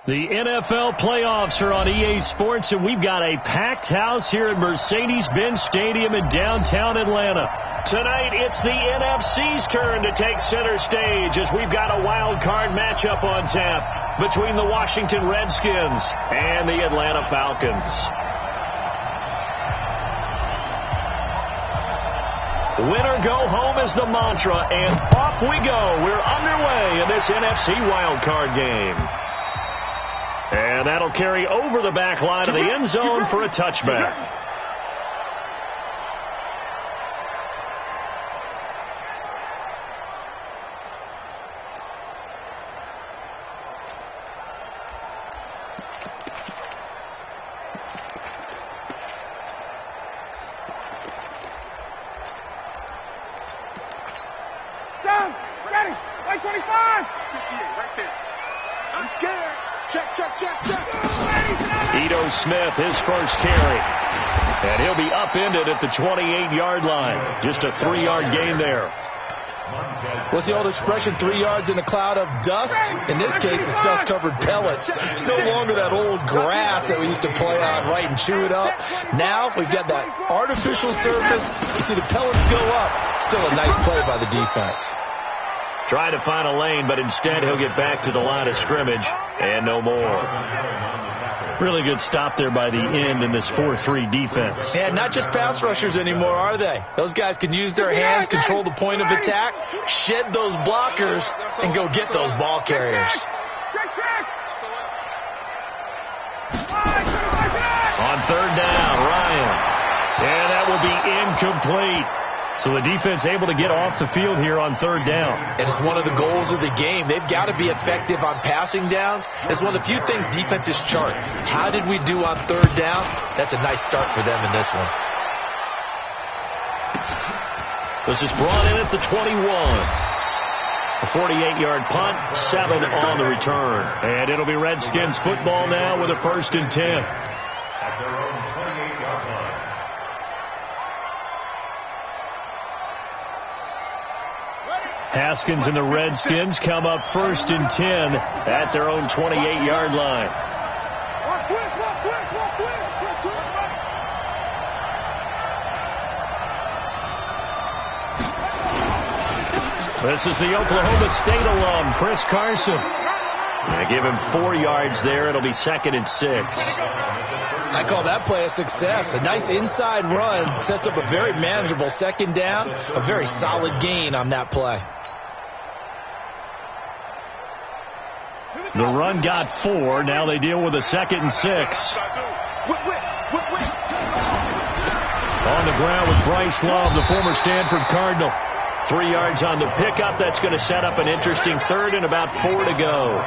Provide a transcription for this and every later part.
The NFL playoffs are on EA Sports, and we've got a packed house here at Mercedes-Benz Stadium in downtown Atlanta. Tonight, it's the NFC's turn to take center stage as we've got a wild card matchup on tap between the Washington Redskins and the Atlanta Falcons. Winner go home is the mantra, and off we go. We're underway in this NFC wild card game. And that'll carry over the back line of the end zone for a touchback. Down, ready, like 25. Right there. I'm scared. Check. Ito Smith, his first carry. And he'll be upended at the 28-yard line. Just a 3-yard gain there. What's the old expression, 3 yards in a cloud of dust? In this case, it's dust-covered pellets. It's no longer that old grass that we used to play on, right, and chew it up. Now we've got that artificial surface. You see the pellets go up. Still a nice play by the defense. Try to find a lane, but instead he'll get back to the line of scrimmage and no more. Really good stop there by the end in this 4-3 defense. Yeah, not just pass rushers anymore, are they? Those guys can use their hands, control the point of attack, shed those blockers, and go get those ball carriers. On third down, Ryan. And that will be incomplete. So the defense able to get off the field here on third down. And it's one of the goals of the game. They've got to be effective on passing downs. It's one of the few things defenses chart. How did we do on third down? That's a nice start for them in this one. This is brought in at the 21. A 48-yard punt, 7 on the return. And it'll be Redskins football now with a 1st and 10. At their own 28-yard line. Haskins and the Redskins come up 1st and 10 at their own 28-yard line. This is the Oklahoma State alum, Chris Carson. I give him 4 yards there. It'll be 2nd and 6. I call that play a success. A nice inside run sets up a very manageable 2nd down. A very solid gain on that play. The run got 4. Now they deal with a 2nd and 6. On the ground with Bryce Love, the former Stanford Cardinal. 3 yards on the pickup. That's going to set up an interesting 3rd and about 4 to go.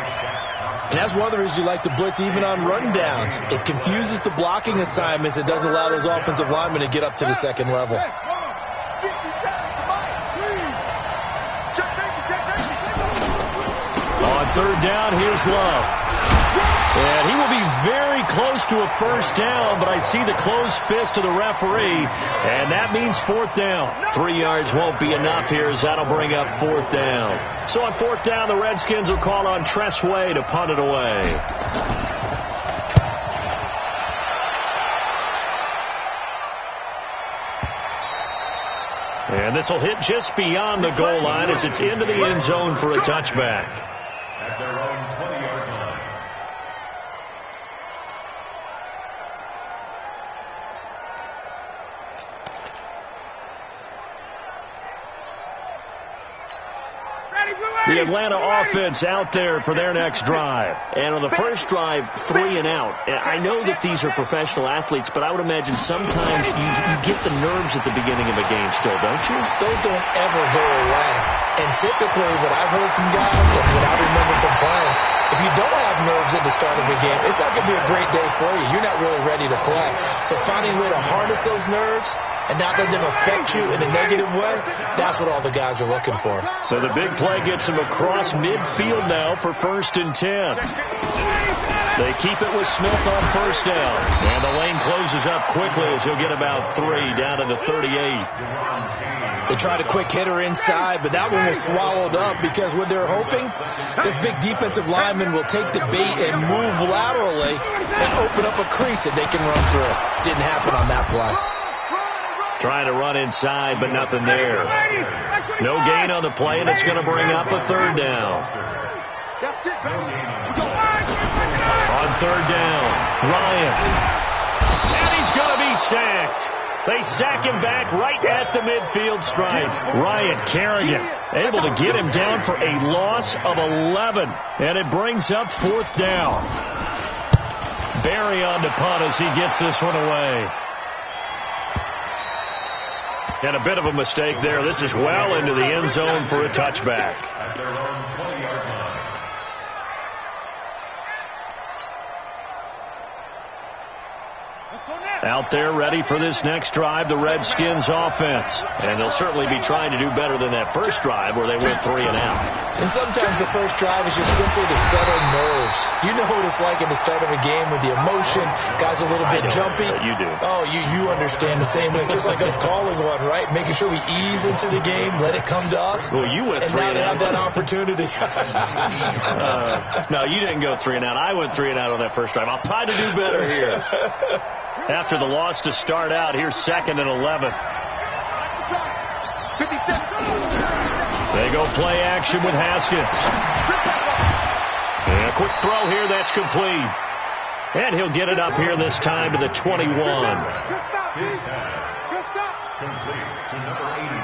And that's one of the reasons you like to blitz even on run downs. It confuses the blocking assignments. It doesn't allow those offensive linemen to get up to the 2nd level. On 3rd down, here's Love. And he will be very close to a 1st down, but I see the closed fist of the referee, and that means 4th down. 3 yards won't be enough here as that'll bring up 4th down. So on 4th down, the Redskins will call on Tress Way to punt it away. And this will hit just beyond the goal line as it's into the end zone for a touchback. At their own 20-yard line. The Atlanta offense out there for their next drive. And on the first drive, 3 and out. I know that these are professional athletes, but I would imagine sometimes you get the nerves at the beginning of a game still, don't you? Those don't ever go away. And typically what I've heard from guys and what I remember from playing, if you don't have nerves at the start of a game, it's not going to be a great day for you. You're not really ready to play. So finding a way to harness those nerves and not let them affect you in a negative way, that's what all the guys are looking for. So the big play gets him across midfield now for 1st and 10. They keep it with Smith on 1st down. And the lane closes up quickly as he'll get about 3 down to the 38. They tried a quick hitter inside, but that one was swallowed up because what they're hoping, this big defensive lineman will take the bait and move laterally and open up a crease that they can run through. Didn't happen on that play. Trying to run inside, but nothing there. No gain on the play, and it's going to bring up a third down. On third down, Ryan. And he's going to be sacked. They sack him back right at the midfield stripe. Ryan Kerrigan able to get him down for a loss of 11. And it brings up fourth down. Barry on to punt as he gets this one away. And a bit of a mistake there. This is well into the end zone for a touchback. At their own 20-yard line. Out there ready for this next drive, the Redskins offense. And they'll certainly be trying to do better than that first drive where they went 3 and out. And sometimes the first drive is just simply to settle nerves. You know what it's like at the start of a game with the emotion. Guys a little bit jumpy. You do. Oh, you understand the same way. It's just like us calling one, right? Making sure we ease into the game, let it come to us. Well, you went 3 and out. And now they have that opportunity. No, you didn't go 3 and out. I went 3 and out on that first drive. I'll try to do better here. After the loss to start out, here's 2nd and 11. They go play action with Haskins. And a quick throw here, that's complete. And he'll get it up here this time to the 21. His pass complete to number 89.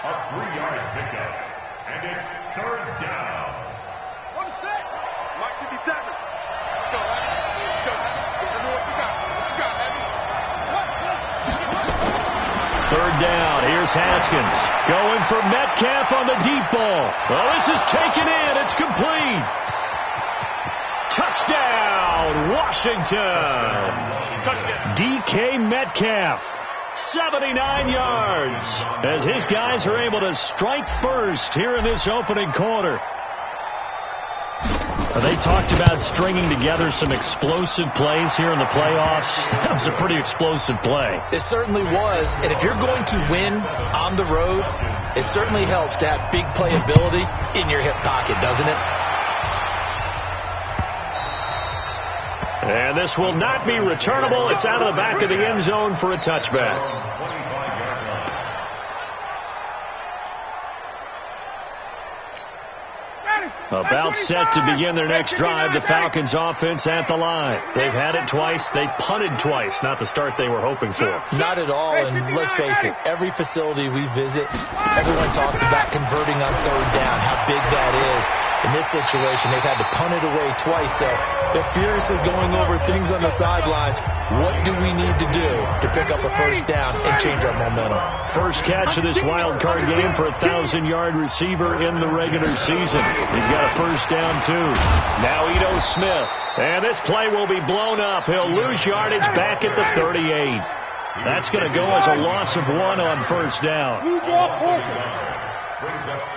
A 3-yard pickup. And it's third down. On set. Mike 57. Let's go, Abby. Let's go, Abby. What you got? What you got, Abby? What? Third down. Here's Haskins. Going for Metcalf on the deep ball. Oh, this is taken in. It's complete. Touchdown, Washington. Touchdown. DK Metcalf. 79 yards. As his guys are able to strike first here in this opening quarter. They talked about stringing together some explosive plays here in the playoffs. That was a pretty explosive play. It certainly was. And if you're going to win on the road, it certainly helps to have big playability in your hip pocket, doesn't it? And this will not be returnable. It's out of the back of the end zone for a touchback. About set to begin their next drive, the Falcons offense at the line. They've had it twice. They punted twice. Not the start they were hoping for. Not at all, and let's face it, every facility we visit, everyone talks about converting on third down, how big that is. In this situation, they've had to punt it away twice, so they're furiously going over things on the sidelines. What do we need to do to pick up a first down and change our momentum? First catch of this wild card game for a 1,000-yard receiver in the regular season. He's got a first down, too. Now Ito Smith. And this play will be blown up. He'll lose yardage back at the 38. That's going to go as a loss of 1 on first down. Brings up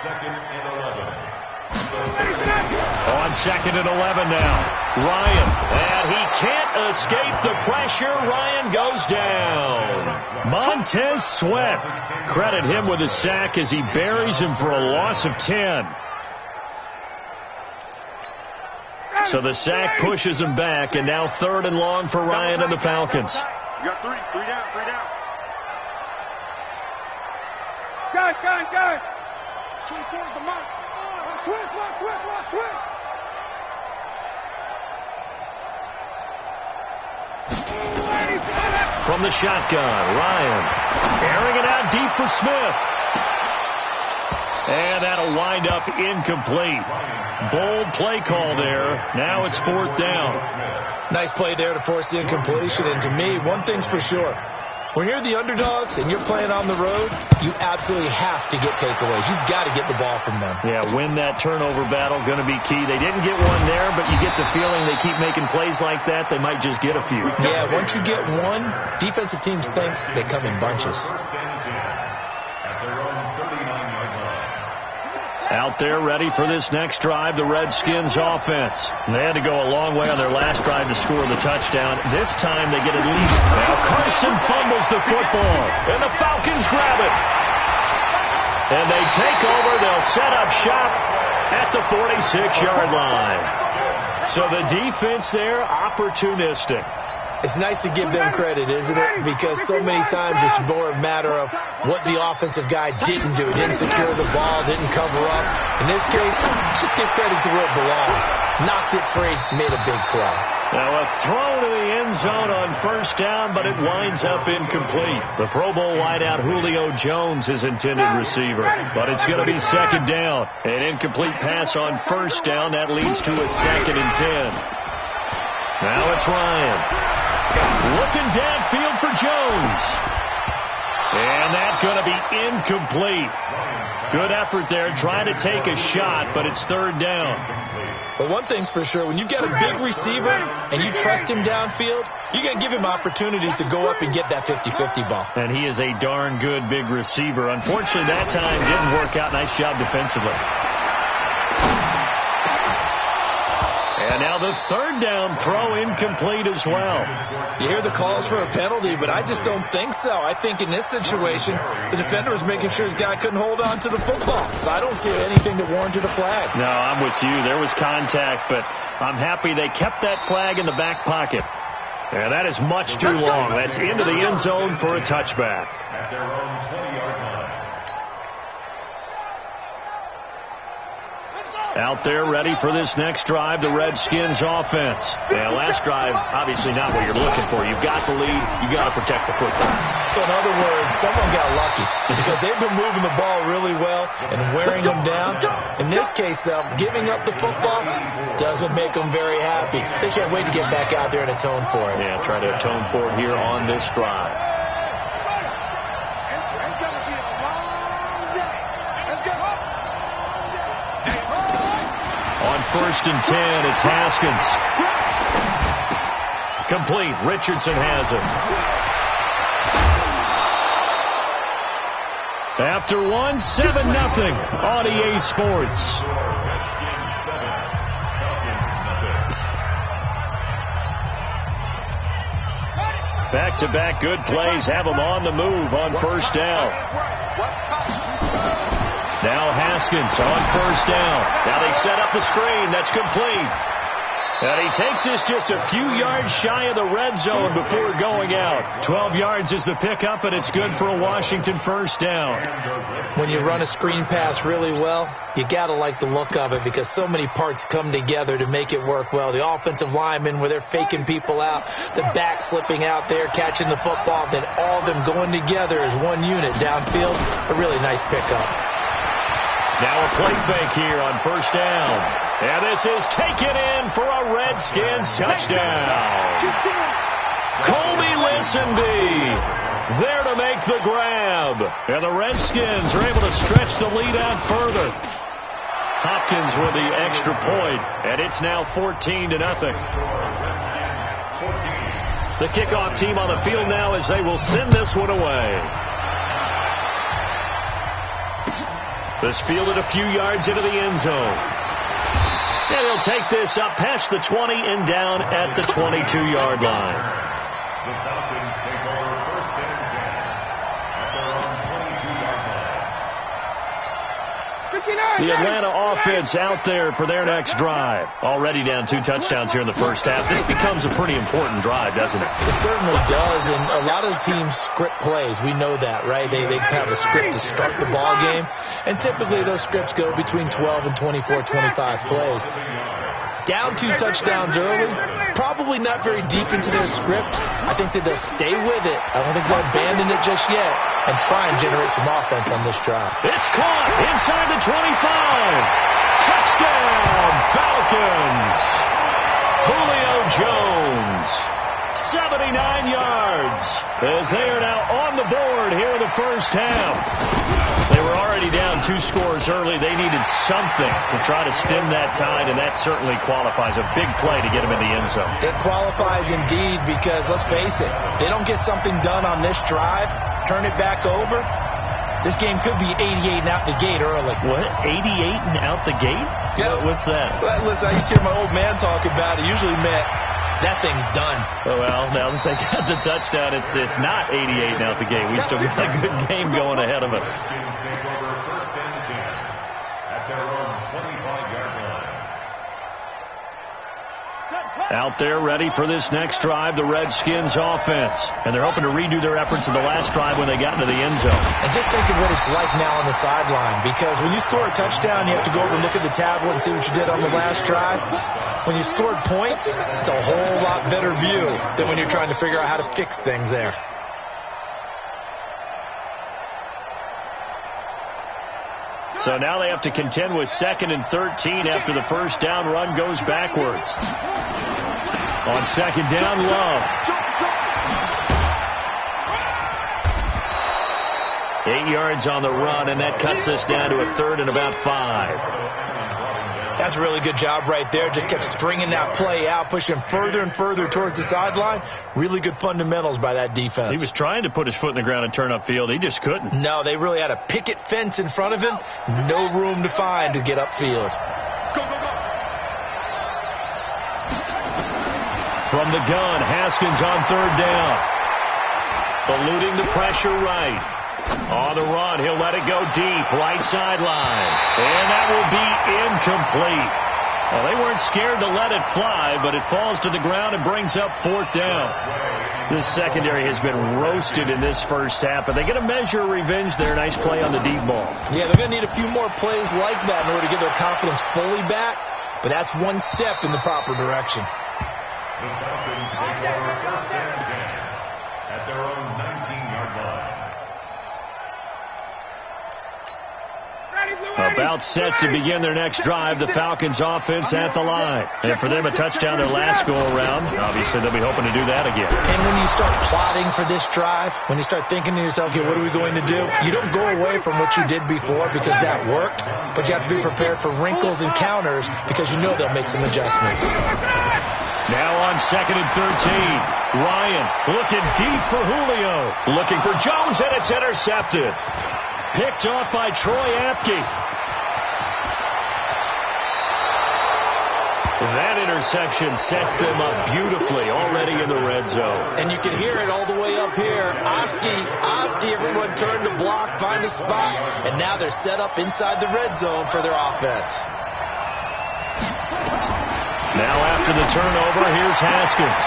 2nd and 11. On 2nd and 11 now. Ryan. And he can't escape the pressure. Ryan goes down. Montez Sweat. Credit him with a sack as he buries him for a loss of 10. So the sack pushes him back, and now 3rd and long for Ryan and the Falcons. You got 3 down. Guys. 24 is the mark. Twist. From the shotgun, Ryan airing it out deep for Smith. And that'll wind up incomplete. Bold play call there. Now it's 4th down. Nice play there to force the incompletion. And to me, one thing's for sure. When you're the underdogs and you're playing on the road, you absolutely have to get takeaways. You've got to get the ball from them. Yeah, win that turnover battle, going to be key. They didn't get one there, but you get the feeling they keep making plays like that, they might just get a few. Yeah, once you get one, defensive teams think they come in bunches. At their own 39-yard line. Out there ready for this next drive, the Redskins offense. They had to go a long way on their last drive to score the touchdown. This time they get at least. Now Carson fumbles the football, and the Falcons grab it. And they take over. They'll set up shop at the 46-yard line. So the defense there, opportunistic. It's nice to give them credit, isn't it? Because so many times it's more a matter of what the offensive guy didn't do. Didn't secure the ball, didn't cover up. In this case, just give credit to where it belongs. Knocked it free, made a big play. Now a throw to the end zone on first down, but it winds up incomplete. The Pro Bowl wideout Julio Jones is intended receiver, but it's going to be second down. An incomplete pass on first down. That leads to a 2nd and 10. Now it's Ryan. Looking downfield for Jones. And that's going to be incomplete. Good effort there, trying to take a shot, but it's 3rd down. But one thing's for sure, when you've got a big receiver and you trust him downfield, you're going to give him opportunities to go up and get that 50-50 ball. And he is a darn good big receiver. Unfortunately, that time didn't work out. Nice job defensively. And now the 3rd down throw incomplete as well. You hear the calls for a penalty, but I just don't think so. I think in this situation, the defender was making sure his guy couldn't hold on to the football. So I don't see anything that warranted a flag. No, I'm with you. There was contact, but I'm happy they kept that flag in the back pocket. And that is much too long. That's into the end zone for a touchback. At their own 20-yard line. Out there ready for this next drive, the Redskins offense. Now, last drive, obviously not what you're looking for. You've got the lead. You've got to protect the football. So, in other words, someone got lucky because they've been moving the ball really well and wearing them down. In this case, though, giving up the football doesn't make them very happy. They can't wait to get back out there and atone for it. Yeah, try to atone for it here on this drive. On 1st and 10, it's Haskins. Complete. Richardson has it. After 7-0 on EA Sports. Back-to-back good plays have them on the move on first down. Now Haskins on first down. Now they set up the screen. That's complete. And he takes this just a few yards shy of the red zone before going out. 12 yards is the pickup, and it's good for a Washington first down. When you run a screen pass really well, you got to like the look of it because so many parts come together to make it work well. The offensive linemen, where they're faking people out, the back slipping out there, catching the football, then all of them going together as one unit downfield. A really nice pickup. Now a play fake here on first down. And this is taken in for a Redskins touchdown. Colby Lisenby there to make the grab. And the Redskins are able to stretch the lead out further. Hopkins with the extra point, and it's now 14-0. The kickoff team on the field now as they will send this one away. This fielded a few yards into the end zone. And he'll take this up past the 20 and down at the 22-yard line. The Falcons take over 1st and 10 at their own 22-yard line. The Atlanta offense out there for their next drive. Already down 2 touchdowns here in the first half. This becomes a pretty important drive, doesn't it? It certainly does, and a lot of the teams script plays. We know that, right? They have a script to start the ball game, and typically those scripts go between 12 and 24, 25 plays. Down 2 touchdowns early, probably not very deep into their script. I think that they'll stay with it. I don't think they'll abandon it just yet and try and generate some offense on this drive. It's caught inside the 25. Touchdown, Falcons. Julio Jones, 79 yards, as they are now on the board here in the first half. They were already down 2 scores early. They needed something to try to stem that tide, and that certainly qualifies. A big play to get them in the end zone. It qualifies indeed because, let's face it, they don't get something done on this drive, turn it back over, This game could be 88 and out the gate early. What? 88 and out the gate? Yeah. What's that? Well, listen, I used to hear my old man talk about it. Usually meant that thing's done. Oh, well, now that they got the touchdown, it's not 88 and out the gate. We still got a good game going ahead of us. Redskins take over first and 10 at their own 25-yard line. Out there ready for this next drive, the Redskins offense. And they're hoping to redo their efforts in the last drive when they got into the end zone. And just think of what it's like now on the sideline, because when you score a touchdown, you have to go over and look at the tablet and see what you did on the last drive. When you scored points, it's a whole lot better view than when you're trying to figure out how to fix things there. So now they have to contend with 2nd and 13 after the first down run goes backwards. On 2nd down, Love. 8 yards on the run, and that cuts us down to a 3rd and about 5. That's a really good job right there. Just kept stringing that play out, pushing further and further towards the sideline. Really good fundamentals by that defense. He was trying to put his foot in the ground and turn upfield. He just couldn't. No, they really had a picket fence in front of him. No room to find to get upfield. Go, go, go. From the gun, Haskins on 3rd down. Eluding the pressure right. On the run, he'll let it go deep, right sideline. And that will be incomplete. Well, they weren't scared to let it fly, but it falls to the ground and brings up 4th down. This secondary has been roasted in this first half, but they get a measure of revenge there. Nice play on the deep ball. Yeah, they're going to need a few more plays like that in order to get their confidence fully back, but that's one step in the proper direction. The Falcons take over first and 10 at their own 19-yard line. About set to begin their next drive, the Falcons offense at the line. And for them, a touchdown their last go-around. Obviously, they'll be hoping to do that again. And when you start plotting for this drive, when you start thinking to yourself, okay, what are we going to do? You don't go away from what you did before because that worked, but you have to be prepared for wrinkles and counters because you know they'll make some adjustments. Now on 2nd and 13, Ryan looking deep for Julio. Looking for Jones, and it's intercepted. Picked off by Troy Apke. That interception sets them up beautifully already in the red zone. And you can hear it all the way up here. Oski, everyone turned to block, find a spot, and now they're set up inside the red zone for their offense. Now after the turnover, here's Haskins.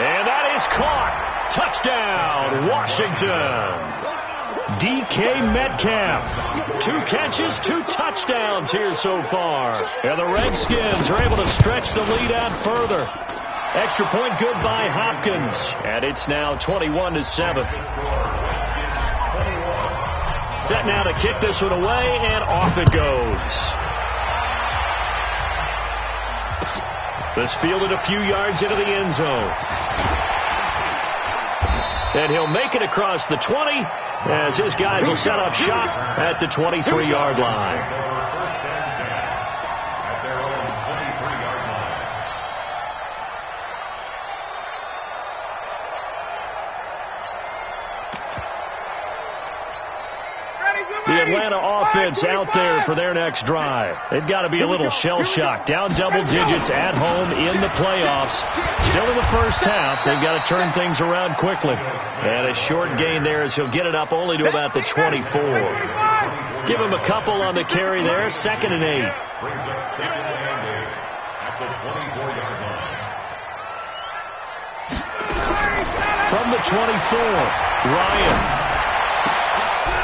And that is caught. Touchdown, Washington. DK Metcalf. 2 catches, 2 touchdowns here so far. And the Redskins are able to stretch the lead out further. Extra point good by Hopkins. And it's now 21-7. Set now to kick this one away, and off it goes. This fielded a few yards into the end zone. And he'll make it across the 20 as his guys will set up shop at the 23-yard line. The Atlanta offense out there for their next drive. They've got to be a little shell-shocked. Down double digits at home in the playoffs. Still in the first half. They've got to turn things around quickly. And a short gain there as he'll get it up only to about the 24. Give him a couple on the carry there. 2nd and 8. Brings up 2nd and 8 at the 24-yard line. From the 24, Ryan.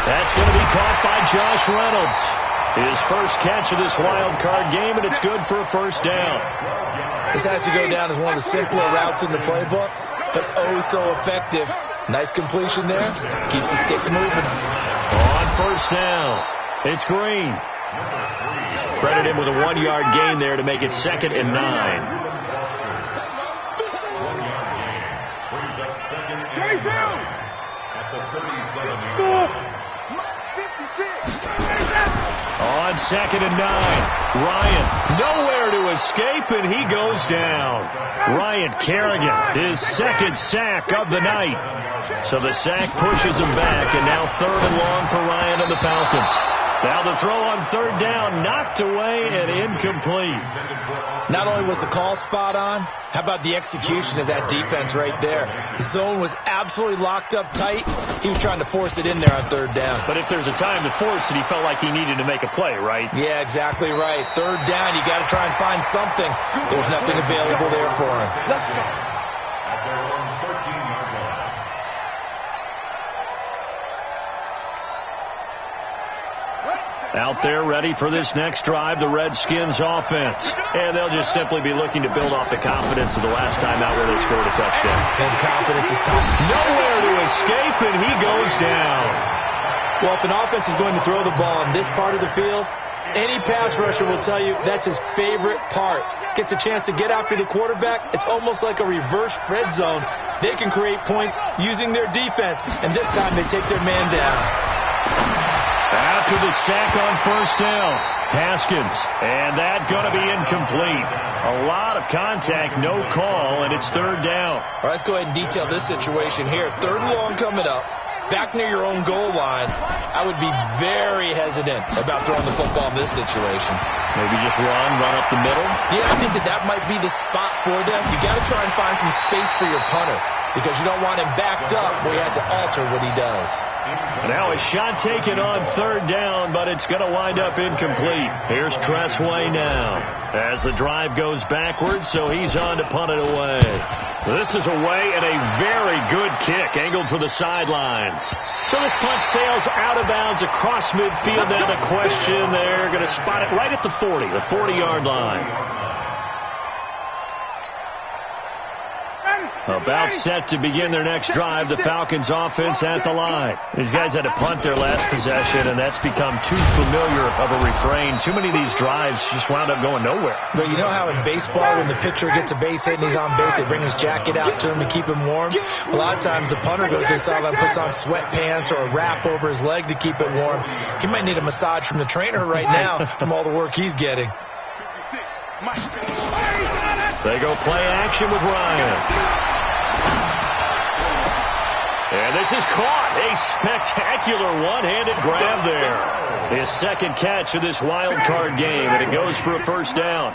That's going to be caught by Josh Reynolds. His first catch of this wild card game, and it's good for a first down. This has to go down as one of the simpler routes in the playbook, but oh so effective. Nice completion there. Keeps the sticks moving. On first down, it's Green. Credit him with a 1-yard gain there to make it 2nd and 9. 1-yard gain brings up 2nd and 9 at the 37-yard line. On 2nd and 9, Ryan nowhere to escape, and he goes down. Ryan Kerrigan, his second sack of the night. So the sack pushes him back, and now 3rd and long for Ryan and the Falcons. Now the throw on 3rd down, knocked away and incomplete. Not only was the call spot on, how about the execution of that defense right there? The zone was absolutely locked up tight. He was trying to force it in there on 3rd down. But if there's a time to force it, he felt like he needed to make a play, right? Yeah, exactly right. 3rd down, you got to try and find something. There's nothing available there for him. At their own 14-yard line. Out there ready for this next drive, the Redskins offense. And they'll just simply be looking to build off the confidence of the last time out where they scored a touchdown. And confidence is coming. Nowhere to escape, and he goes down. Well, if an offense is going to throw the ball in this part of the field, any pass rusher will tell you that's his favorite part. Gets a chance to get after the quarterback. It's almost like a reverse red zone. They can create points using their defense, and this time they take their man down. After the sack on 1st down, Haskins, and that going to be incomplete. A lot of contact, no call, and it's 3rd down. All right, let's go ahead and detail this situation here. 3rd and long coming up, back near your own goal line. I would be very hesitant about throwing the football in this situation. Maybe just run up the middle? Yeah, I think that might be the spot for them. You got to try and find some space for your punter because you don't want him backed up where he has to alter what he does. Now a shot taken on 3rd down, but it's going to wind up incomplete. Here's Tressway now as the drive goes backwards, so he's on to punt it away. This is away and a very good kick angled for the sidelines. So this punt sails out of bounds across midfield. Now the question, they're going to spot it right at the 40, the 40-yard line. About set to begin their next drive, the Falcons offense at the line. These guys had to punt their last possession, and that's become too familiar of a refrain. Too many of these drives just wound up going nowhere. But you know how in baseball, when the pitcher gets a base hit and he's on base, they bring his jacket out to him to keep him warm? A lot of times the punter goes to the sideline, puts on sweatpants or a wrap over his leg to keep it warm. He might need a massage from the trainer right now from all the work he's getting. They go play action with Ryan. And this is caught. A spectacular one-handed grab there. His second catch of this wild card game, and it goes for a 1st down.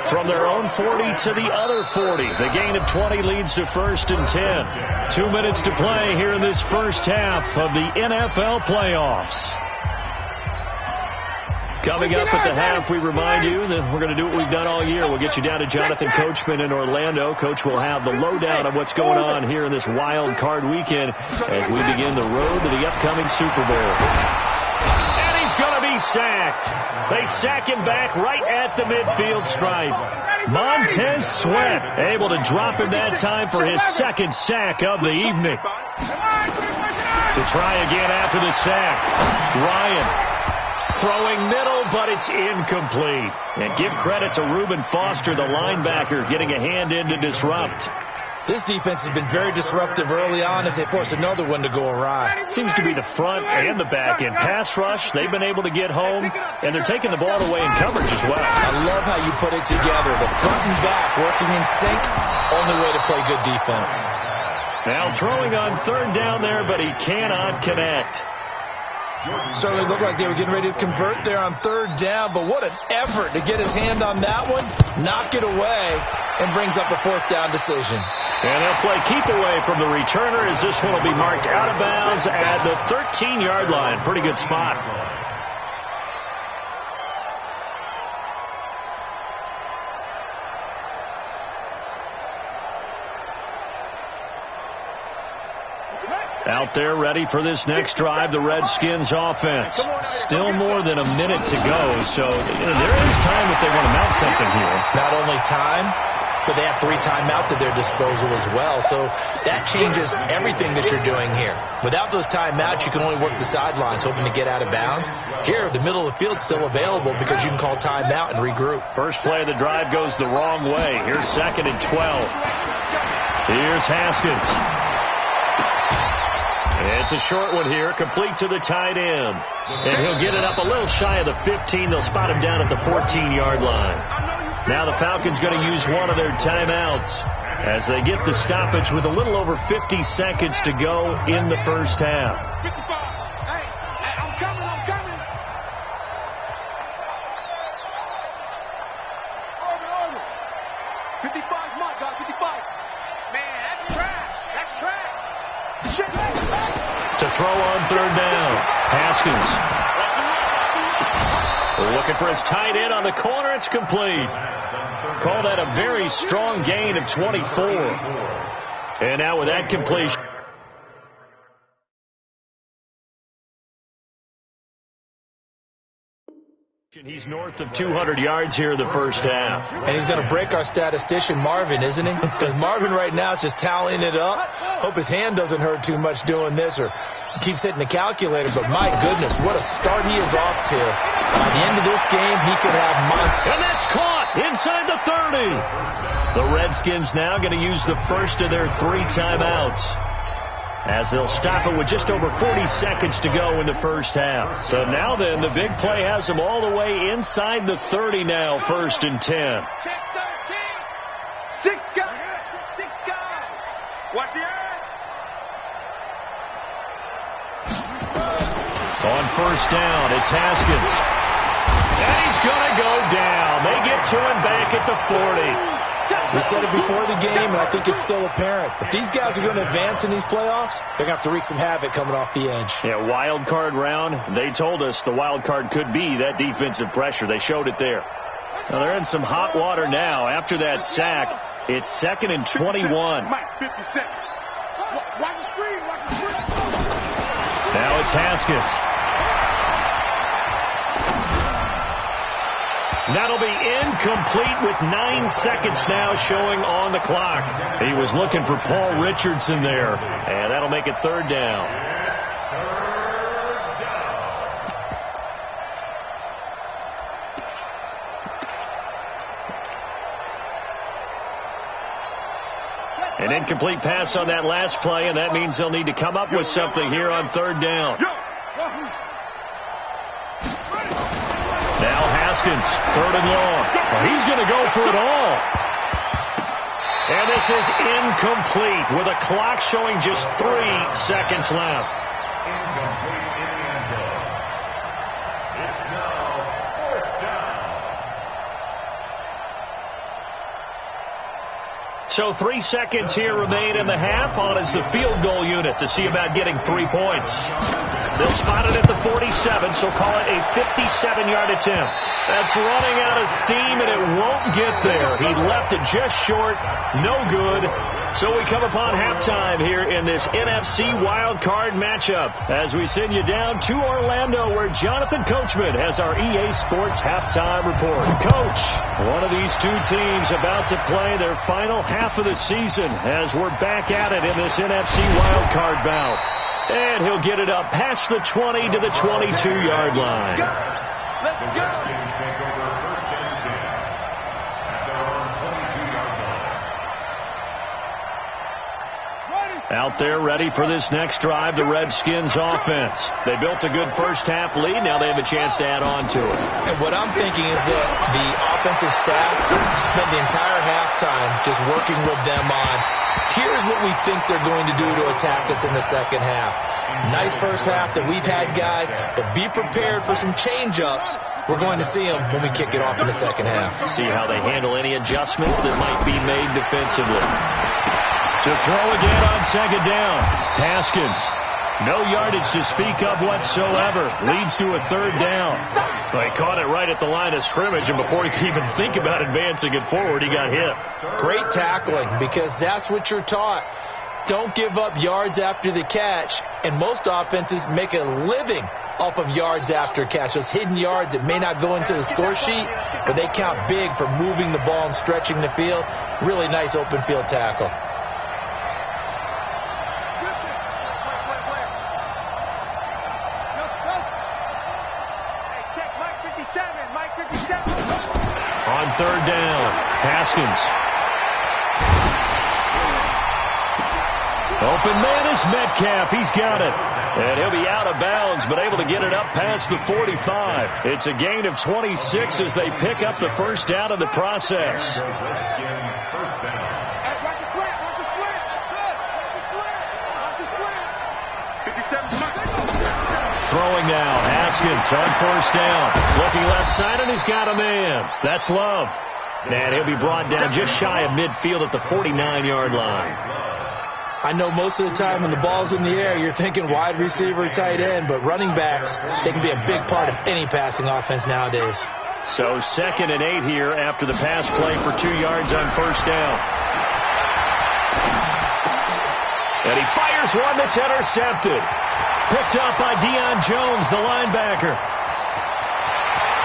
From their own 40 to the other 40. The gain of 20 leads to 1st and 10. 2 minutes to play here in this first half of the NFL playoffs. Coming up at the half, we remind you that we're going to do what we've done all year. We'll get you down to Jonathan Coachman in Orlando. Coach will have the lowdown of what's going on here in this wild card weekend as we begin the road to the upcoming Super Bowl. And he's going to be sacked. They sack him back right at the midfield stripe. Montez Sweat able to drop him that time for his second sack of the evening. To try again after the sack, Ryan throwing middle, but it's incomplete. And give credit to Reuben Foster, the linebacker, getting a hand in to disrupt. This defense has been very disruptive early on as they force another one to go awry. Seems to be the front and the back end. Pass rush, they've been able to get home, and they're taking the ball away in coverage as well. I love how you put it together. The front and back working in sync, only way to play good defense. Now throwing on 3rd down there, but he cannot connect. Certainly looked like they were getting ready to convert there on 3rd down, but what an effort to get his hand on that one, knock it away, and brings up a 4th down decision. And they'll play keep away from the returner as this one will be marked out of bounds at the 13-yard line. Pretty good spot. Out there ready for this next drive, the Redskins offense. Still more than a minute to go, so there is time if they want to mount something here. Not only time, but they have 3 timeouts at their disposal as well, so that changes everything that you're doing here. Without those timeouts, you can only work the sidelines, hoping to get out of bounds. Here, the middle of the field's still available because you can call timeout and regroup. First play of the drive goes the wrong way. Here's 2nd and 12. Here's Haskins. It's a short one here, complete to the tight end. And he'll get it up a little shy of the 15. They'll spot him down at the 14-yard line. Now the Falcons going to use one of their timeouts as they get the stoppage with a little over 50 seconds to go in the first half. 55. Hey, I'm coming. Over. 55's my guy, 55. Man, that's trash. To throw on third down. Haskins. Looking for his tight end on the corner. It's complete. Call that a very strong gain of 24. And now with that completion. He's north of 200 yards here in the first half. And he's going to break our statistician Marvin, isn't he? Because Marvin right now is just tallying it up. Hope his hand doesn't hurt too much doing this or keeps hitting the calculator. But my goodness, what a start he is off to. By the end of this game, he could have monster. And that's caught inside the 30. The Redskins now going to use the first of their 3 timeouts, as they'll stop it with just over 40 seconds to go in the first half. So now then, the big play has them all the way inside the 30 now, 1st and 10. Check 13. Stick guy. Watch the edge. On first down, it's Haskins. And he's going to go down. They get to him back at the 40. We said it before the game, and I think it's still apparent. If these guys are going to advance in these playoffs, they're going to have to wreak some havoc coming off the edge. Yeah, wild card round. They told us the wild card could be that defensive pressure. They showed it there. Now they're in some hot water now. After that sack, it's 2nd and 21. Mike, 50 seconds. Watch the screen. Now it's Haskins. That'll be incomplete with 9 seconds now showing on the clock. He was looking for Paul Richardson there, and that'll make it 3rd down. An incomplete pass on that last play, and that means they'll need to come up with something here on 3rd down. Now Haskins, 3rd and long. Well, he's going to go for it all. And this is incomplete with a clock showing just 3 seconds left. Incomplete in the end zone. It's now 4th down. So 3 seconds here remain in the half. On is the field goal unit to see about getting 3 points. They'll spot it at the 47, so call it a 57-yard attempt. That's running out of steam, and it won't get there. He left it just short. No good. So we come upon halftime here in this NFC wild card matchup as we send you down to Orlando, where Jonathan Coachman has our EA Sports halftime report. Coach, one of these 2 teams about to play their final half of the season as we're back at it in this NFC wild card bout. And he'll get it up past the 20 to the 22-yard line. The Redskins take over 1st and 10 at their own 22-yard line. Out there ready for this next drive, the Redskins offense. They built a good first half lead. Now they have a chance to add on to it. And what I'm thinking is that the offensive staff spent the entire halftime just working with them on, here's what we think they're going to do to attack us in the second half. Nice first half that we've had, guys, but be prepared for some change-ups. We're going to see them when we kick it off in the second half. See how they handle any adjustments that might be made defensively. To throw again on 2nd down. Haskins. No yardage to speak of whatsoever. Leads to a 3rd down. Well, he caught it right at the line of scrimmage, and before he could even think about advancing it forward, he got hit. Great tackling, because that's what you're taught. Don't give up yards after the catch, and most offenses make a living off of yards after catch. Those hidden yards that may not go into the score sheet, but they count big for moving the ball and stretching the field. Really nice open field tackle. On 3rd down, Haskins. Open man is Metcalf. He's got it. And he'll be out of bounds, but able to get it up past the 45. It's a gain of 26 as they pick up the first down in the process. Throwing now, Haskins on first down. Looking left side, and he's got a man. That's Love. And he'll be brought down just shy of midfield at the 49-yard line. I know most of the time when the ball's in the air, you're thinking wide receiver, tight end, but running backs, they can be a big part of any passing offense nowadays. So 2nd and 8 here after the pass play for 2 yards on first down. And he fires one that's intercepted. Picked up by Deion Jones, the linebacker.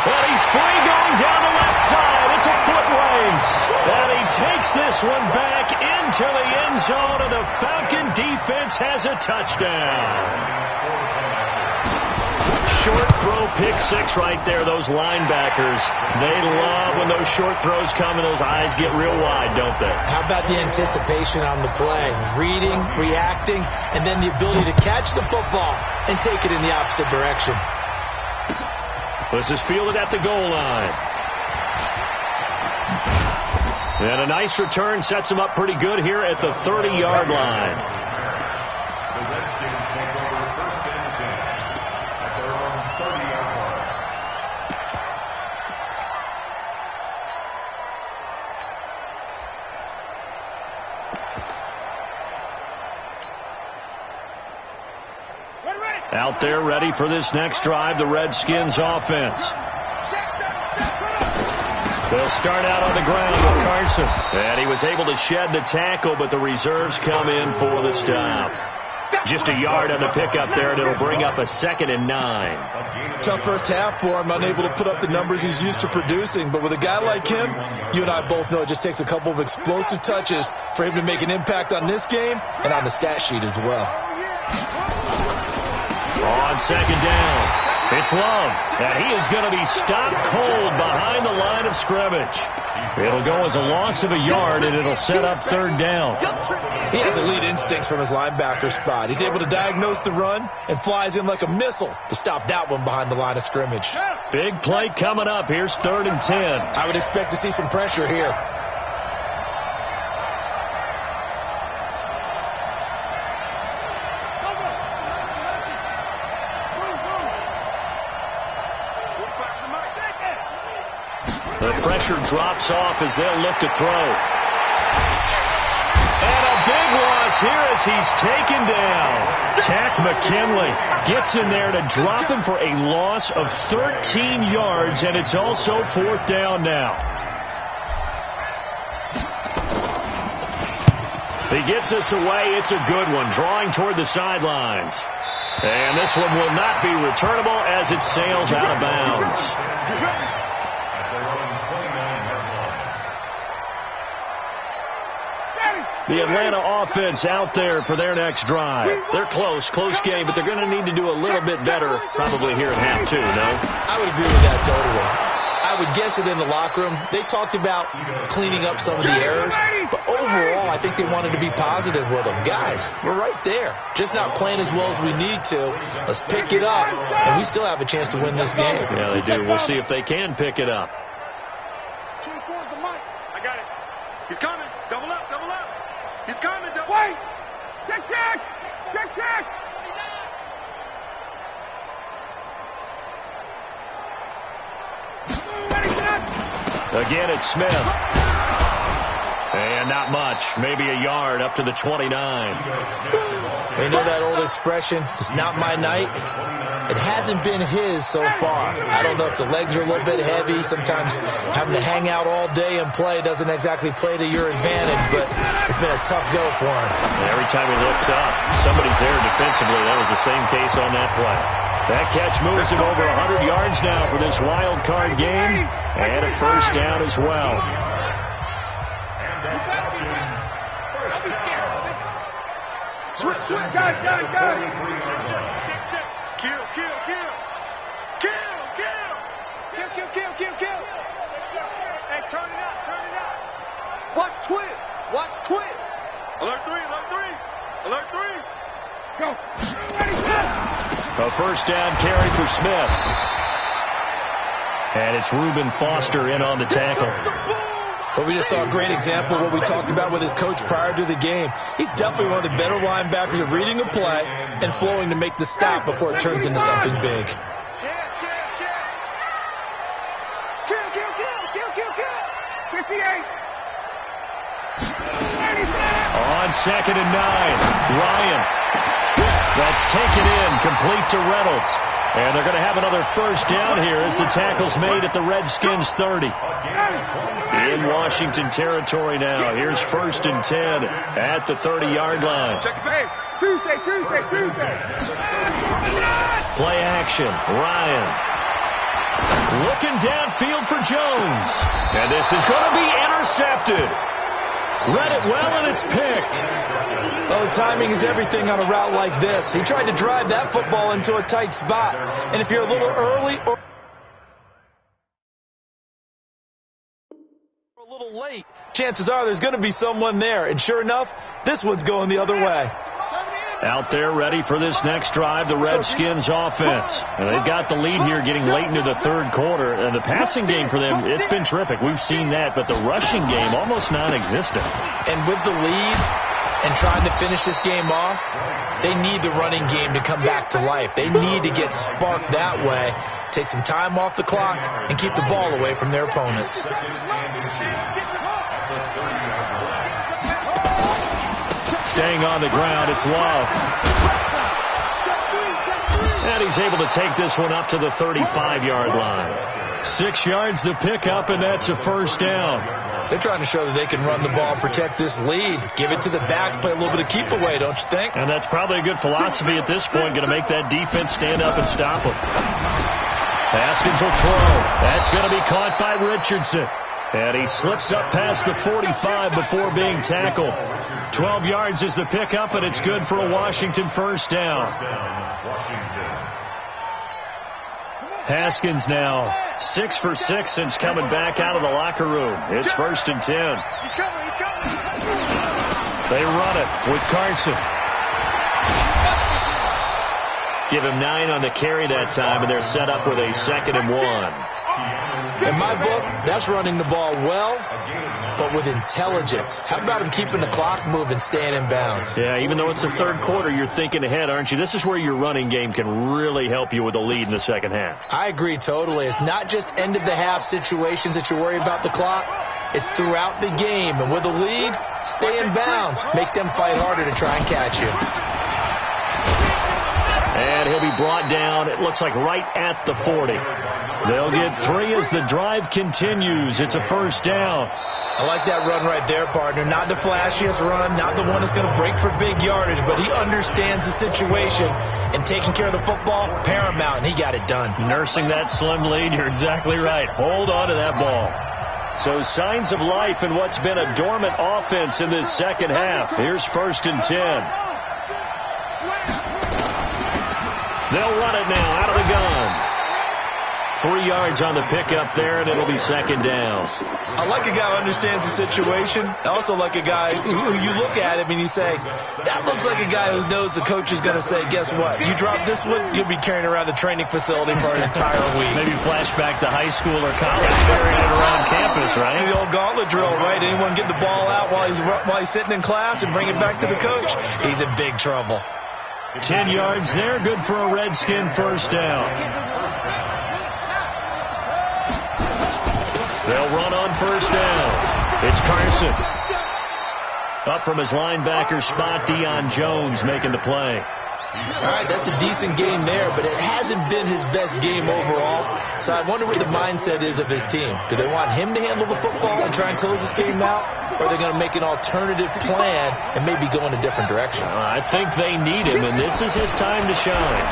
But he's free going down the left side. It's a foot race. And he takes this one back into the end zone, and the Falcon defense has a touchdown. Short throw, pick six right there. Those linebackers, they love when those short throws come and those eyes get real wide, don't they? How about the anticipation on the play? Reading, reacting, and then the ability to catch the football and take it in the opposite direction. This is fielded at the goal line. And a nice return sets him up pretty good here at the 30-yard line. The Redskins take over 1st and 10 at their own 30-yard line. Out there ready for this next drive, the Redskins offense. They'll start out on the ground with Carson. And he was able to shed the tackle, but the reserves come in for the stop. Just a yard on the pickup there, and it'll bring up a 2nd and 9. Tough first half for him, unable to put up the numbers he's used to producing. But with a guy like him, you and I both know it just takes a couple of explosive touches for him to make an impact on this game and on the stat sheet as well. On 2nd down, it's Love, and he is going to be stopped cold behind the line of scrimmage. It'll go as a loss of a yard, and it'll set up 3rd down. He has elite instincts from his linebacker spot. He's able to diagnose the run and flies in like a missile to stop that one behind the line of scrimmage. Big play coming up. Here's 3rd and 10. I would expect to see some pressure here. The pressure drops off as they'll look to throw. And a big loss here as he's taken down. Tack McKinley gets in there to drop him for a loss of 13 yards, and it's also 4th down now. He gets us away. It's a good one, drawing toward the sidelines. And this one will not be returnable as it sails out of bounds. The Atlanta offense out there for their next drive. They're close game, but they're going to need to do a little bit better probably here at half 2, no? I would agree with that totally. I would guess it in the locker room. They talked about cleaning up some of the errors, but overall, I think they wanted to be positive with them. Guys, we're right there. Just not playing as well as we need to. Let's pick it up, and we still have a chance to win this game. Yeah, they do. We'll see if they can pick it up. 24 is the mic. I got it. He's coming. Double up. He's coming. Wait! Check! Again, it's Smith. And not much. Maybe a yard up to the 29. You know that old expression, it's not my night? It hasn't been his so far. I don't know if the legs are a little bit heavy. Sometimes having to hang out all day and play doesn't exactly play to your advantage, but it's been a tough go for him. Every time he looks up, somebody's there defensively. That was the same case on that play. That catch moves him over 100 yards now for this wild card game, and a 1st down as well. Don't be scared. Switch. Go. Check. Kill. Hey, turn it up. Watch twist. Alert 3. A first down carry for Smith. And it's Reuben Foster in on the tackle. Well, we just saw a great example of what we talked about with his coach prior to the game. He's definitely one of the better linebackers at reading a play and flowing to make the stop before it turns into something big. On 2nd and 9, Ryan. That's taken in, complete to Reynolds. And they're going to have another first down here as the tackle's made at the Redskins 30. In Washington territory now. Here's 1st and 10 at the 30-yard line. Tuesday. Play action. Ryan. Looking downfield for Jones. And this is going to be intercepted. Read it well, and it's picked. Oh, timing is everything on a route like this. He tried to drive that football into a tight spot. And if you're a little early or a little late, chances are there's going to be someone there. And sure enough, this one's going the other way. Out there ready for this next drive, the Redskins offense. And they've got the lead here getting late into the third quarter. And the passing game for them, it's been terrific. We've seen that. But the rushing game, almost non-existent. And with the lead and trying to finish this game off, they need the running game to come back to life. They need to get sparked that way, take some time off the clock, and keep the ball away from their opponents. Staying on the ground, it's Love. And he's able to take this one up to the 35-yard line. 6 yards the pickup, and that's a first down. They're trying to show that they can run the ball and protect this lead. Give it to the backs, play a little bit of keep away, don't you think? And that's probably a good philosophy at this point, going to make that defense stand up and stop them. Haskins will throw. That's going to be caught by Richardson. And he slips up past the 45 before being tackled. 12 yards is the pickup, and it's good for a Washington first down. Haskins now 6 for 6 since coming back out of the locker room. It's 1st and 10. They run it with Carson. Give him 9 on the carry that time, and they're set up with a 2nd and 1. In my book, that's running the ball well, but with intelligence. How about him keeping the clock moving, staying in bounds? Yeah, even though it's the third quarter, you're thinking ahead, aren't you? This is where your running game can really help you with a lead in the second half. I agree totally. It's not just end-of-the-half situations that you worry about the clock. It's throughout the game. And with a lead, stay in bounds. Make them fight harder to try and catch you. And he'll be brought down, it looks like right at the 40. They'll get 3 as the drive continues. It's a first down. I like that run right there, partner. Not the flashiest run, not the one that's going to break for big yardage, but he understands the situation, and taking care of the football, paramount, and he got it done. Nursing that slim lead, you're exactly right. Hold on to that ball. So signs of life in what's been a dormant offense in this second half. Here's 1st and 10. They'll run it now out of the gun. 3 yards on the pickup there, and it'll be 2nd down. I like a guy who understands the situation. I also like a guy who you look at him and you say, that looks like a guy who knows the coach is going to say, guess what? You drop this one, you'll be carrying around the training facility for an entire week. Maybe flashback to high school or college, carrying it around campus, right? The old gauntlet drill, right? Anyone get the ball out while he's sitting in class and bring it back to the coach? He's in big trouble. 10 yards there, good for a Redskin first down. They'll run on first down. It's Carson. Up from his linebacker spot, Deion Jones making the play. All right, that's a decent game there, but it hasn't been his best game overall. So I wonder what the mindset is of his team. Do they want him to handle the football and try and close this game out? Or are they going to make an alternative plan and maybe go in a different direction? I think they need him, and this is his time to shine.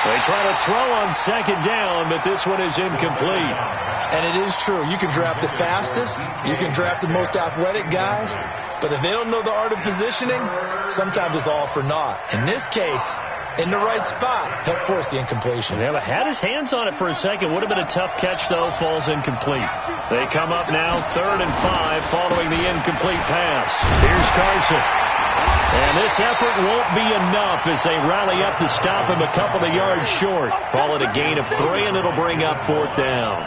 They try to throw on 2nd down, but this one is incomplete. And it is true. You can draft the fastest. You can draft the most athletic guys. But if they don't know the art of positioning, sometimes it's all for naught. In this case, in the right spot, help force the incompletion. Yeah, but had his hands on it for a second. Would have been a tough catch, though. Falls incomplete. They come up now 3rd and 5 following the incomplete pass. Here's Carson. And this effort won't be enough as they rally up to stop him a couple of yards short. Call it a gain of 3, and it'll bring up 4th down.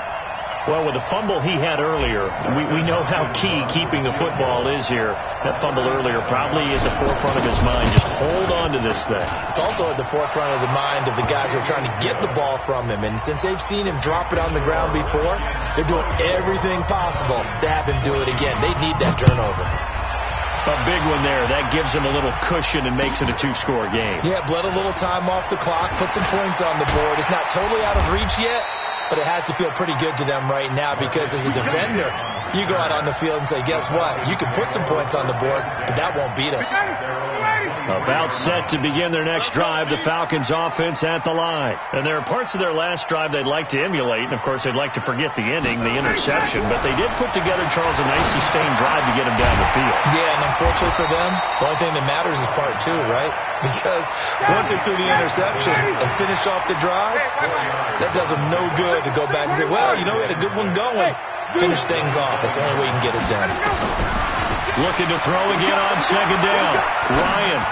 Well, with the fumble he had earlier, we know how key keeping the football is here. That fumble earlier probably at the forefront of his mind. Just hold on to this thing. It's also at the forefront of the mind of the guys who are trying to get the ball from him. And since they've seen him drop it on the ground before, they're doing everything possible to have him do it again. They need that turnover. A big one there. That gives him a little cushion and makes it a 2-score game. Yeah, bled a little time off the clock, put some points on the board. It's not totally out of reach yet, but it has to feel pretty good to them right now because as a defender, you go out on the field and say, guess what? You can put some points on the board, but that won't beat us. About set to begin their next drive, the Falcons offense at the line. And there are parts of their last drive they'd like to emulate, and of course they'd like to forget the ending, the interception, but they did put together, Charles, a nice sustained drive to get him down the field. Yeah, and unfortunately for them, the only thing that matters is part 2, right? Because once they threw the interception and finished off the drive, that does them no good to go back and say, well, you know, we had a good one going. Finish things off. That's the only way you can get it done. Looking to throw again on 2nd down. Ryan.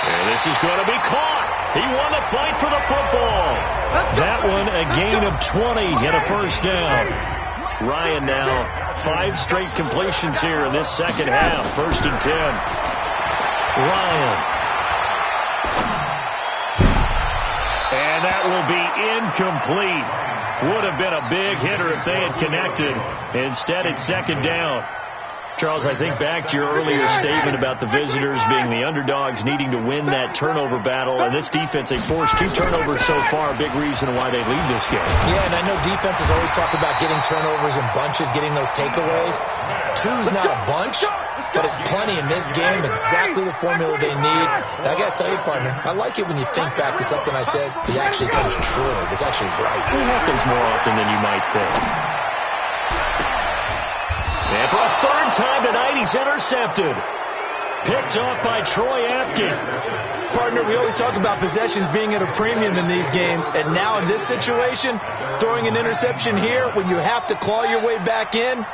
And this is going to be caught. He won the fight for the football. That one a gain of 20 and a 1st down. Ryan now 5 straight completions here in this second half. 1st and 10. Ryan. And that will be incomplete. Would have been a big hitter if they had connected. Instead, it's 2nd down. Charles, I think back to your earlier statement about the visitors being the underdogs needing to win that turnover battle. And this defense, they forced 2 turnovers so far, a big reason why they lead this game. Yeah, and I know defenses always talk about getting turnovers in bunches, getting those takeaways. 2's not a bunch, but it's plenty in this game, exactly the formula they need. And I got to tell you, partner, I like it when you think back to something I said that actually comes true. It's actually right. It happens more often than you might think. And for a 3rd time tonight, he's intercepted. Picked off by Troy Apke. Partner, we always talk about possessions being at a premium in these games, and now in this situation, throwing an interception here when you have to claw your way back in,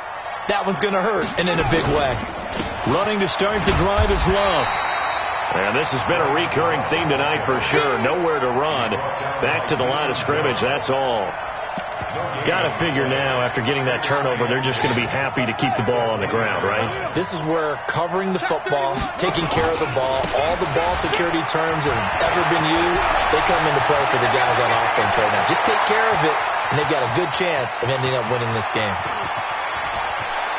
that one's going to hurt, and in a big way. Running to start the drive is Love. And this has been a recurring theme tonight for sure. Nowhere to run. Back to the line of scrimmage, that's all. Got to figure now, after getting that turnover, they're just going to be happy to keep the ball on the ground, right? This is where covering the football, taking care of the ball, all the ball security terms that have ever been used, they come into play for the guys on offense right now. Just take care of it, and they've got a good chance of ending up winning this game.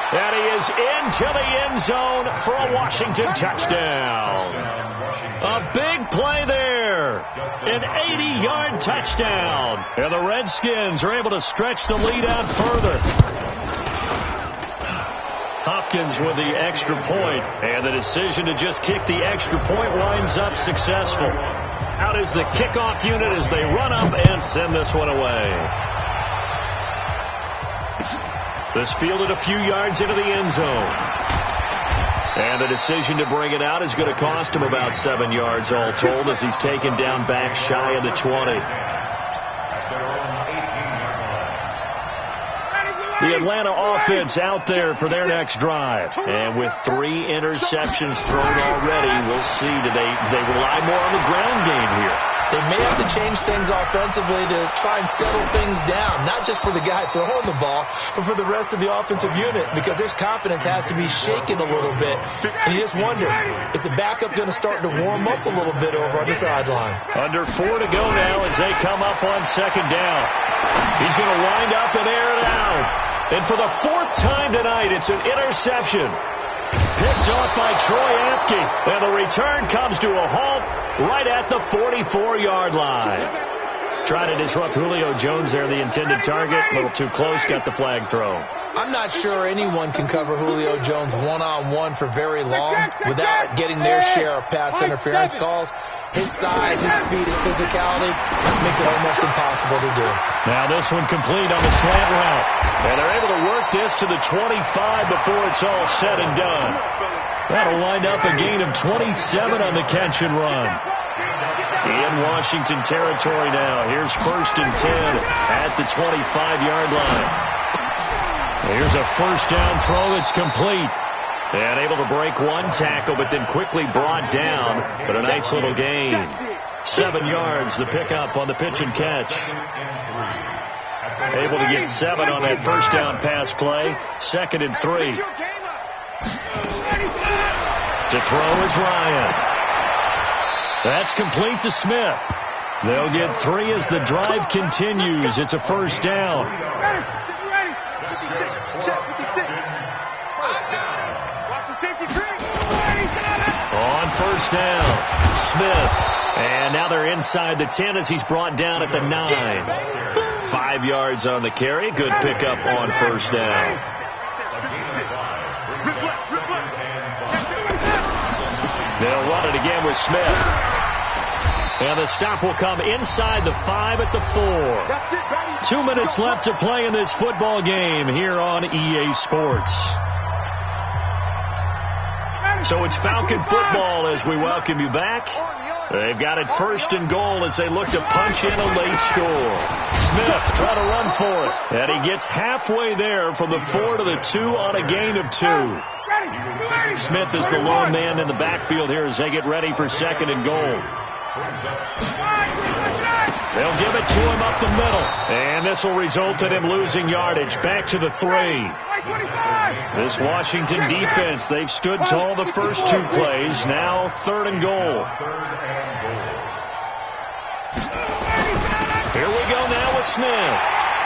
And he is into the end zone for a Washington touchdown. A big play there. An 80-yard touchdown. And the Redskins are able to stretch the lead out further. Hopkins with the extra point, and the decision to just kick the extra point winds up successful. Out is the kickoff unit as they run up and send this one away. This fielded a few yards into the end zone. And the decision to bring it out is going to cost him about 7 yards all told as he's taken down back shy of the 20. The Atlanta offense out there for their next drive. And with 3 interceptions thrown already, we'll see. Do they rely more on the ground game here? They may have to change things offensively to try and settle things down, not just for the guy throwing the ball, but for the rest of the offensive unit, because their confidence has to be shaken a little bit. And you just wonder, is the backup going to start to warm up a little bit over on the sideline? Under 4 to go now as they come up on 2nd down. He's going to wind up and air it out. And for the 4th time tonight, it's an interception. Picked off by Troy Apke. And the return comes to a halt right at the 44-yard line. Trying to disrupt Julio Jones there, the intended target. A little too close, got the flag thrown. I'm not sure anyone can cover Julio Jones one-on-one for very long without getting their share of pass interference calls. His size, his speed, his physicality makes it almost impossible to do. Now this one complete on the slant route. And they're able to work this to the 25 before it's all said and done. That'll wind up a gain of 27 on the catch and run. In Washington territory now. Here's 1st and 10 at the 25-yard line. Here's a 1st down throw that's complete. And able to break one tackle, but then quickly brought down. But a nice little gain. 7 yards, the pickup on the pitch and catch. Able to get 7 on that first down pass play. 2nd and 3. To throw is Ryan. That's complete to Smith. They'll get 3 as the drive continues. It's a first down. On first down, Smith. And now they're inside the 10 as he's brought down at the 9. 5 yards on the carry. Good pickup on first down. They'll run it again with Smith. And the stop will come inside the 5 at the 4. 2 minutes left to play in this football game here on EA Sports. So it's Falcon football as we welcome you back. They've got it 1st and goal as they look to punch in a late score. Smith trying to run for it. And he gets halfway there from the 4 to the 2 on a gain of 2. Smith is the lone man in the backfield here as they get ready for 2nd and goal. They'll give it to him up the middle. And this will result in him losing yardage. Back to the 3. This Washington defense, they've stood tall the first 2 plays. Now 3rd and goal. Here we go now with Smith.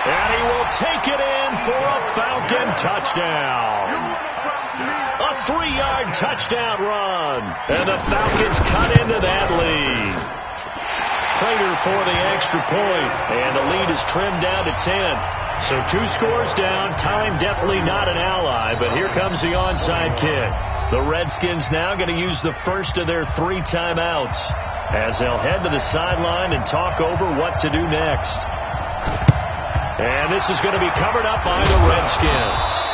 And he will take it in for a Falcon touchdown. A 3-yard touchdown run. And the Falcons cut into that lead. Prater for the extra point. And the lead is trimmed down to 10. So 2 scores down. Time definitely not an ally. But here comes the onside kick. The Redskins now going to use the first of their 3 timeouts as they'll head to the sideline and talk over what to do next. And this is going to be covered up by the Redskins.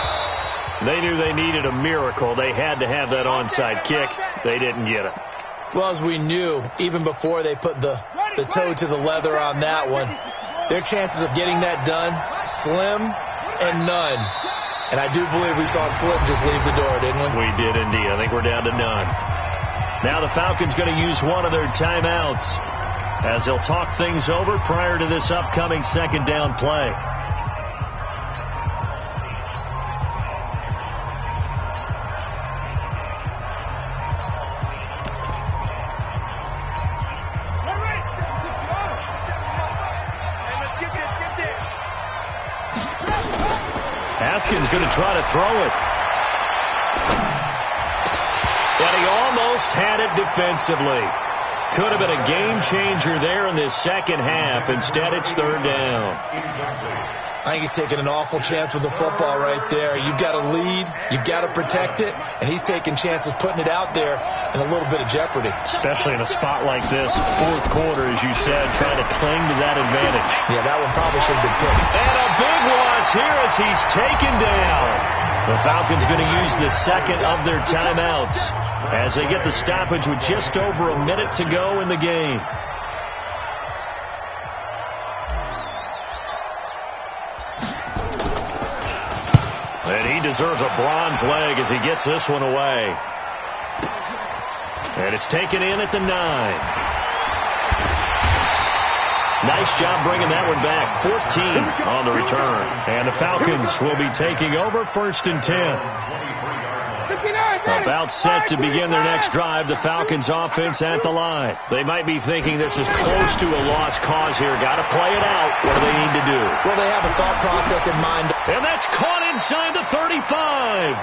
They knew they needed a miracle. They had to have that onside kick. They didn't get it. Well, as we knew, even before they put the toe to the leather on that one, their chances of getting that done, slim and none. And I do believe we saw Slim just leave the door, didn't we? We did indeed. I think we're down to none. Now the Falcons going to use one of their timeouts as they'll talk things over prior to this upcoming 2nd down play. Haskins going to try to throw it. And he almost had it defensively. Could have been a game changer there in this 2nd half. Instead, it's 3rd down. I think he's taking an awful chance with the football right there. You've got to lead. You've got to protect it. And he's taking chances putting it out there in a little bit of jeopardy. Especially in a spot like this, 4th quarter, as you said, trying to cling to that advantage. Yeah, that one probably should have been picked. And a big loss here as he's taken down. The Falcons going to use the 2nd of their timeouts as they get the stoppage with just over a minute to go in the game. And he deserves a bronze leg as he gets this one away. And it's taken in at the 9. Nice job bringing that one back. 14 on the return. And the Falcons will be taking over 1st and 10. About set to begin their next drive. The Falcons offense at the line. They might be thinking this is close to a lost cause here. Got to play it out. What do they need to do? Well, they have a thought process in mind. And that's caught inside the 35.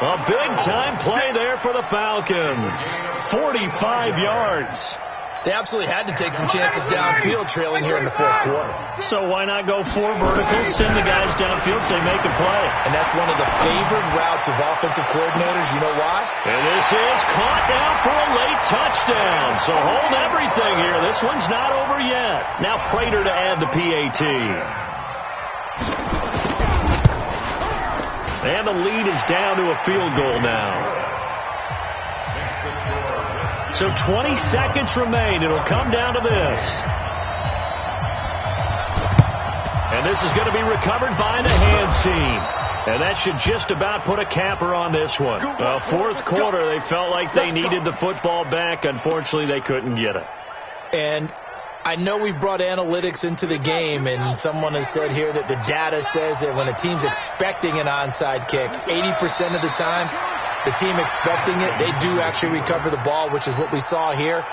A big-time play there for the Falcons. 45 yards. They absolutely had to take some chances downfield trailing here in the 4th quarter. So why not go 4 verticals, send the guys downfield, say make a play. And that's one of the favored routes of offensive coordinators. You know why? And this is caught now for a late touchdown. So hold everything here. This one's not over yet. Now Prater to add the PAT. And the lead is down to a field goal now. So 20 seconds remain. It'll come down to this. And this is going to be recovered by the hands team. And that should just about put a capper on this one. Fourth quarter, they felt like they needed the football back. Unfortunately, they couldn't get it. And I know we brought analytics into the game, and someone has said here that the data says that when a team's expecting an onside kick, 80% of the time, the team expecting it, they do actually recover the ball, which is what we saw here.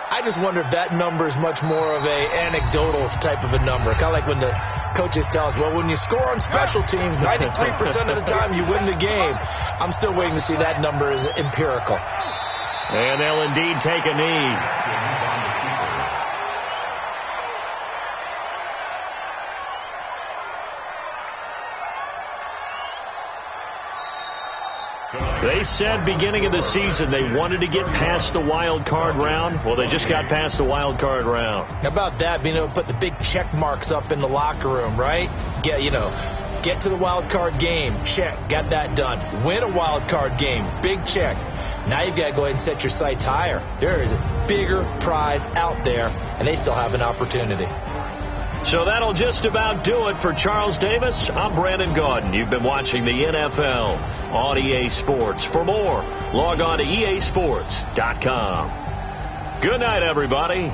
I just wonder if that number is much more of a anecdotal type of a number. Kind of like when the coaches tell us, well, when you score on special teams, 93% of the time you win the game. I'm still waiting to see that number is empirical. And they'll indeed take a knee. They said beginning of the season they wanted to get past the wild card round. Well, they just got past the wild card round. How about that? Being able to put the big check marks up in the locker room, right? Get to the wild card game. Check. Got that done. Win a wild card game. Big check. Now you've got to go ahead and set your sights higher. There is a bigger prize out there, and they still have an opportunity. So that'll just about do it for Charles Davis. I'm Brandon Gaudin. You've been watching the NFL on EA Sports. For more, log on to easports.com. Good night, everybody.